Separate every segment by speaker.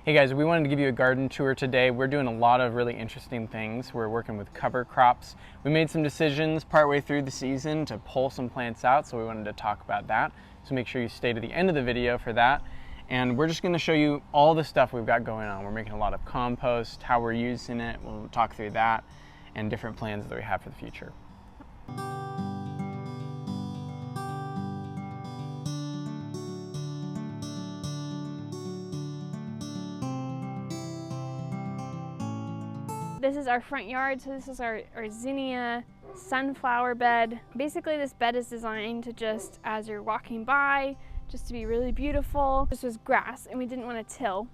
Speaker 1: Hey guys, we wanted to give you a garden tour today. We're doing a lot of really interesting things. We're working with cover crops. We made some decisions partway through the season to pull some plants out, so we wanted to talk about that. So make sure you stay to the end of the video for that. And we're just going to show you all the stuff we've got going on. We're making a lot of compost, how we're using it. We'll talk through that and different plans that we have for the future.
Speaker 2: This is our front yard, so this is our zinnia sunflower bed. Basically, this bed is designed to just, as you're walking by, just to be really beautiful. This was grass, and we didn't want to till.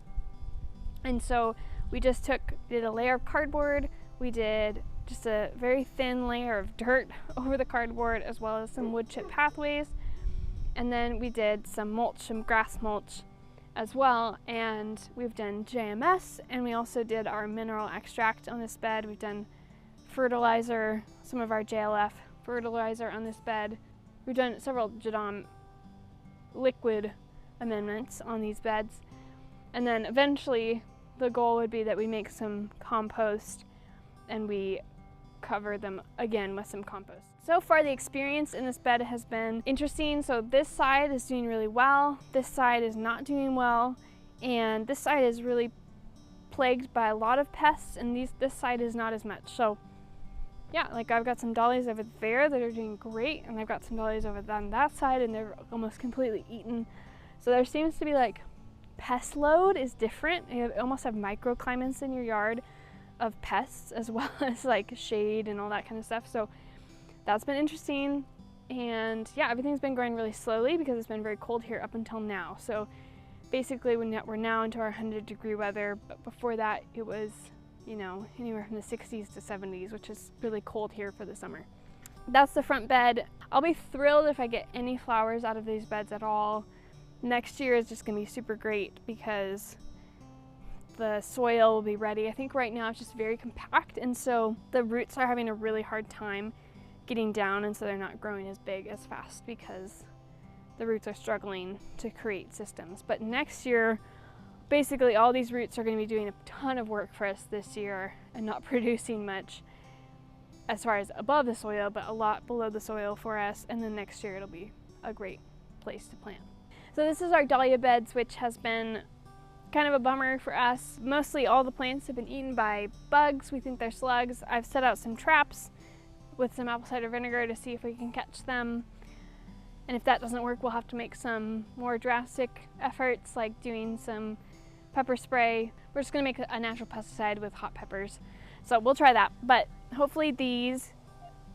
Speaker 2: And so we just did a layer of cardboard. We did just a very thin layer of dirt over the cardboard, as well as some wood chip pathways. And then we did some mulch, some grass mulch as well, and we've done JMS, and we also did our mineral extract on this bed. We've done fertilizer, some of our JLF fertilizer on this bed. We've done several Jadam liquid amendments on these beds, and then eventually the goal would be that we make some compost and we cover them again with some compost. So far the experience in this bed has been interesting. So this side is doing really well, this side is not doing well, and this side is really plagued by a lot of pests, and this side is not as much. So yeah, like I've got some dahlias over there that are doing great, and I've got some dahlias over on that side and they're almost completely eaten. So there seems to be like pest load is different. You almost have microclimates in your yard of pests as well as like shade and all that kind of stuff. So that's been interesting, and yeah, everything's been going really slowly because it's been very cold here up until now. So basically we're now into our 100-degree weather, but before that it was, you know, anywhere from the 60s to 70s, which is really cold here for the summer. That's the front bed. I'll be thrilled if I get any flowers out of these beds at all. Next year is just gonna be super great because the soil will be ready. I think right now it's just very compact, and so the roots are having a really hard time getting down, and so they're not growing as big as fast because the roots are struggling to create systems. But next year, basically all these roots are going to be doing a ton of work for us this year and not producing much as far as above the soil, but a lot below the soil for us, and then next year it'll be a great place to plant. So this is our dahlia beds, which has been kind of a bummer for us. Mostly all the plants have been eaten by bugs. We think they're slugs. I've set out some traps with some apple cider vinegar to see if we can catch them. And if that doesn't work, we'll have to make some more drastic efforts, like doing some pepper spray. We're just gonna make a natural pesticide with hot peppers. So we'll try that, but hopefully these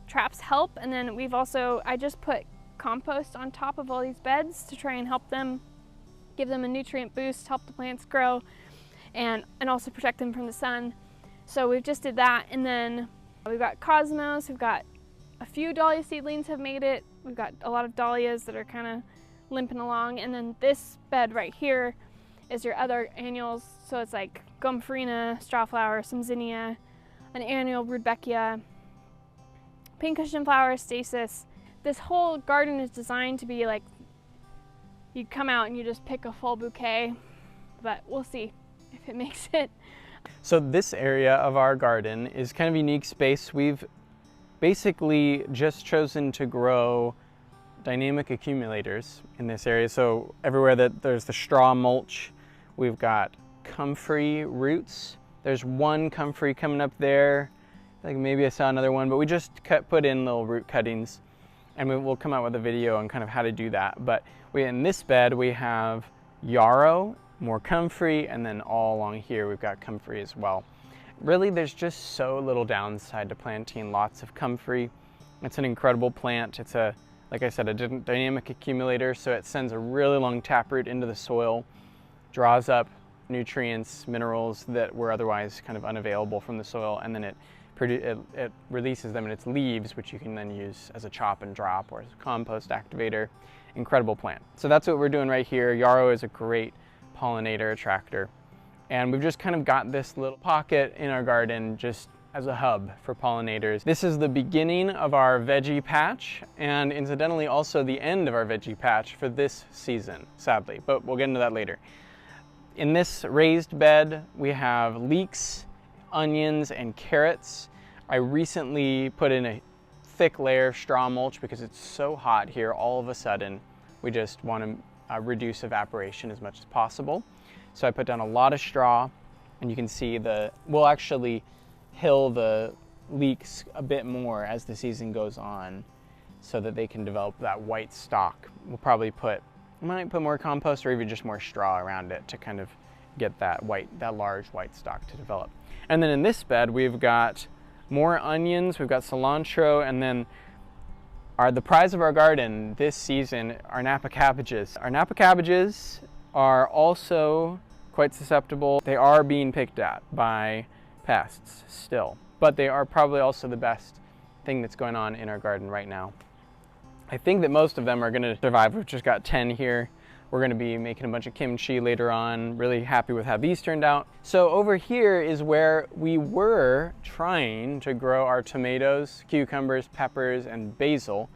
Speaker 2: traps help. And then I just put compost on top of all these beds to try and help them, give them a nutrient boost, help the plants grow, and also protect them from the sun. So we've just did that, and then we've got cosmos, we've got a few dahlia seedlings have made it, we've got a lot of dahlias that are kind of limping along, and then this bed right here is your other annuals. So it's like gomphrena, strawflower, some zinnia, an annual rudbeckia, pincushion flower, stasis. This whole garden is designed to be like, you come out and you just pick a full bouquet, but we'll see if it makes it.
Speaker 1: So this area of our garden is kind of a unique space. We've basically just chosen to grow dynamic accumulators in this area. So everywhere that there's the straw mulch, we've got comfrey roots. There's one comfrey coming up there. Like maybe I saw another one, but we just put in little root cuttings, and we'll come out with a video on kind of how to do that. But in this bed we have yarrow, more comfrey, and then all along here we've got comfrey as well. Really, there's just so little downside to planting lots of comfrey. It's an incredible plant. It's like I said, a dynamic accumulator, so it sends a really long taproot into the soil, draws up nutrients, minerals that were otherwise kind of unavailable from the soil, and then it releases them in its leaves, which you can then use as a chop and drop or as a compost activator. Incredible plant. So that's what we're doing right here. Yarrow is a great pollinator attractor, and we've just kind of got this little pocket in our garden just as a hub for pollinators. This is the beginning of our veggie patch, and incidentally also the end of our veggie patch for this season, sadly, but we'll get into that later. In this raised bed, we have leeks, onions, and carrots. I recently put in a thick layer of straw mulch because it's so hot here all of a sudden. We just want to reduce evaporation as much as possible. So I put down a lot of straw, and you can see we'll actually hill the leeks a bit more as the season goes on so that they can develop that white stalk. We'll probably might put more compost or even just more straw around it to kind of get that large white stalk to develop. And then in this bed, we've got more onions, we've got cilantro, and then the prize of our garden this season are Napa cabbages. Our Napa cabbages are also quite susceptible. They are being picked at by pests still, but they are probably also the best thing that's going on in our garden right now. I think that most of them are going to survive. We've just got 10 here. We're going to be making a bunch of kimchi later on. Really happy with how these turned out. So over here is where we were trying to grow our tomatoes, cucumbers, peppers, and basil,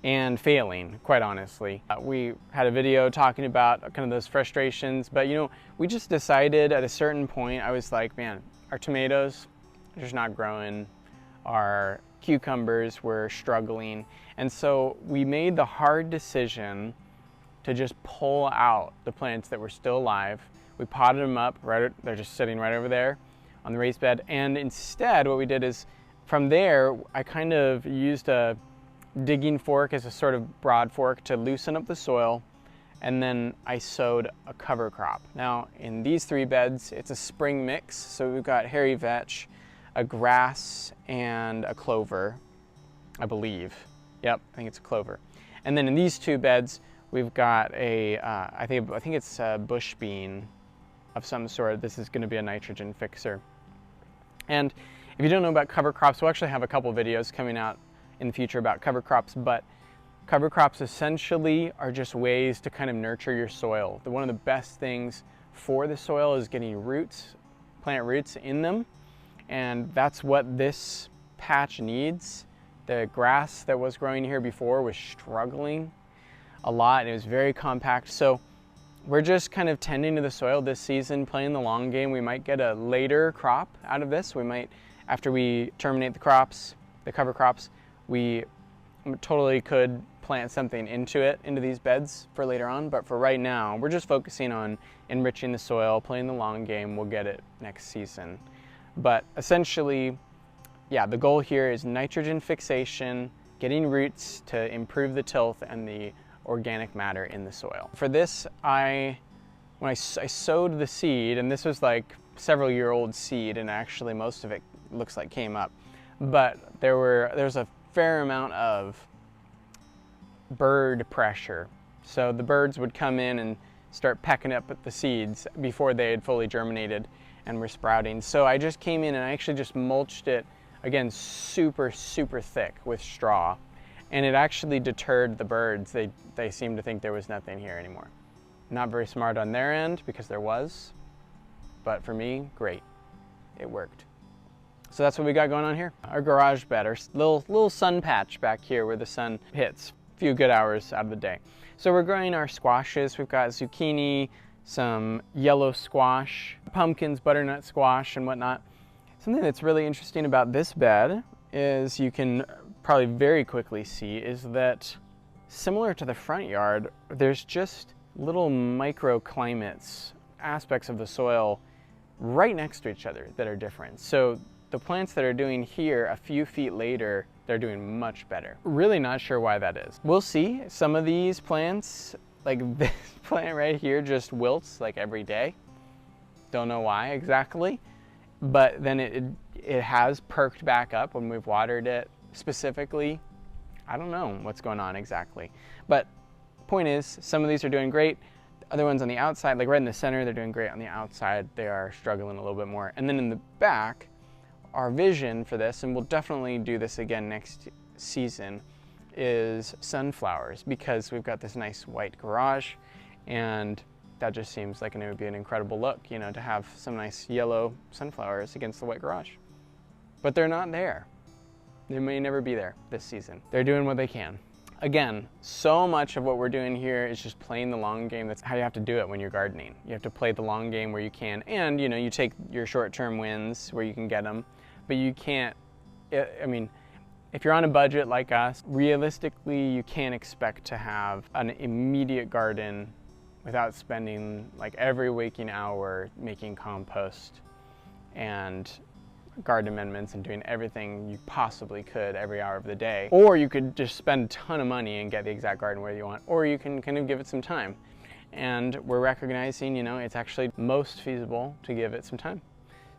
Speaker 1: and failing, quite honestly. We had a video talking about kind of those frustrations, but we just decided at a certain point, I was like, man, our tomatoes are just not growing. Our cucumbers were struggling. And so we made the hard decision to just pull out the plants that were still alive. We potted them up, they're just sitting right over there on the raised bed. And instead what we did is, from there, I kind of used a digging fork as a sort of broad fork to loosen up the soil. And then I sowed a cover crop. Now in these 3 beds, it's a spring mix. So we've got hairy vetch, a grass, and a clover, I believe. Yep, I think it's a clover. And then in these 2 beds, we've got I think it's a bush bean of some sort. This is going to be a nitrogen fixer. And if you don't know about cover crops, we'll actually have a couple videos coming out in the future about cover crops, but cover crops essentially are just ways to kind of nurture your soil. One of the best things for the soil is getting roots, plant roots in them, and that's what this patch needs. The grass that was growing here before was struggling a lot, and it was very compact. So we're just kind of tending to the soil this season, playing the long game. We might get a later crop out of this. We might, after we terminate the crops, the cover crops, we totally could plant something into these beds for later on. But for right now, we're just focusing on enriching the soil, playing the long game. We'll get it next season. But essentially, yeah, the goal here is nitrogen fixation, getting roots to improve the tilth and the organic matter in the soil. For this, when I sowed the seed, and this was like several-year-old seed, and actually most of it looks like came up, but there's a fair amount of bird pressure. So the birds would come in and start pecking up at the seeds before they had fully germinated and were sprouting. So I just came in and I actually just mulched it, again, super, super thick with straw. And it actually deterred the birds. They seemed to think there was nothing here anymore. Not very smart on their end, because there was, but for me, great. It worked. So that's what we got going on here. Our garage bed, our little sun patch back here where the sun hits a few good hours out of the day. So we're growing our squashes. We've got zucchini, some yellow squash, pumpkins, butternut squash, and whatnot. Something that's really interesting about this bed is, you can probably very quickly see, is that similar to the front yard, there's just little microclimates, aspects of the soil right next to each other that are different. So the plants that are doing here a few feet later, they're doing much better. Really not sure why that is. We'll see. Some of these plants, like this plant right here, just wilts like every day. Don't know why exactly, but then it has perked back up when we've watered it specifically. I don't know what's going on exactly, but point is, some of these are doing great. Other ones on the outside, like right in the center, they're doing great. On the outside, they are struggling a little bit more. And then in the back, our vision for this, and we'll definitely do this again next season, is sunflowers, because we've got this nice white garage, and that just seems like it would be an incredible look, you know, to have some nice yellow sunflowers against the white garage. But they're not there. They may never be there this season. They're doing what they can. Again, so much of what we're doing here is just playing the long game. That's how you have to do it when you're gardening. You have to play the long game where you can, and you know, you take your short-term wins where you can get them, but you can't, I mean, if you're on a budget like us, realistically, you can't expect to have an immediate garden without spending like every waking hour making compost and garden amendments and doing everything you possibly could every hour of the day. Or you could just spend a ton of money and get the exact garden where you want, or you can kind of give it some time. And we're recognizing, you know, it's actually most feasible to give it some time.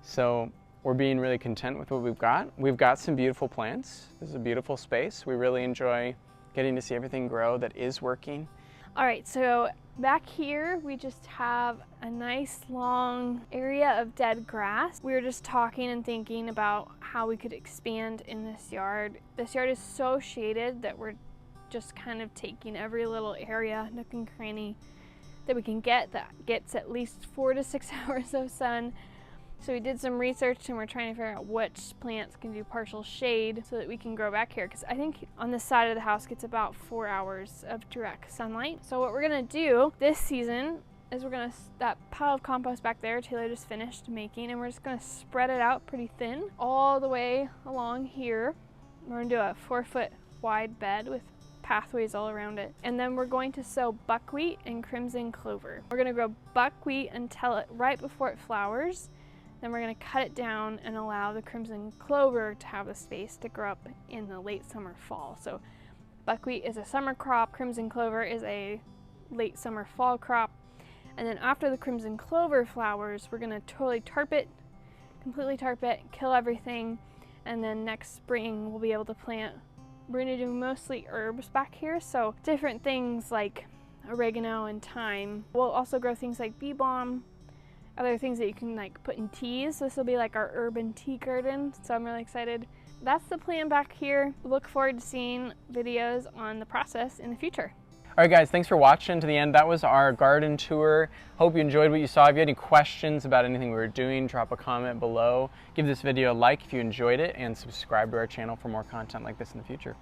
Speaker 1: So we're being really content with what we've got. We've got some beautiful plants. This is a beautiful space. We really enjoy getting to see everything grow that is working.
Speaker 2: All right, so back here we just have a nice long area of dead grass. We were just talking and thinking about how we could expand in this yard. This yard is so shaded that we're just kind of taking every little area, nook and cranny that we can get that gets at least 4 to 6 hours of sun. So we did some research and we're trying to figure out which plants can do partial shade so that we can grow back here, because I think on this side of the house gets about 4 hours of direct sunlight. So what we're gonna do this season is that pile of compost back there, Taylor just finished making, and we're just gonna spread it out pretty thin all the way along here. We're gonna do a 4-foot wide bed with pathways all around it. And then we're going to sow buckwheat and crimson clover. We're gonna grow buckwheat until right before it flowers. Then we're going to cut it down and allow the crimson clover to have the space to grow up in the late summer fall. So buckwheat is a summer crop, crimson clover is a late summer fall crop. And then after the crimson clover flowers, we're going to totally tarp it, completely tarp it, kill everything, and then next spring we'll be able to plant. We're going to do mostly herbs back here, so different things like oregano and thyme. We'll also grow things like bee balm, other things that you can like put in teas. This will be like our urban tea garden, so I'm really excited. That's the plan back here. Look forward to seeing videos on the process in the future.
Speaker 1: All right guys, thanks for watching to the end. That was our garden tour. Hope you enjoyed what you saw. If you had any questions about anything we were doing, drop a comment below. Give this video a like if you enjoyed it, and subscribe to our channel for more content like this in the future.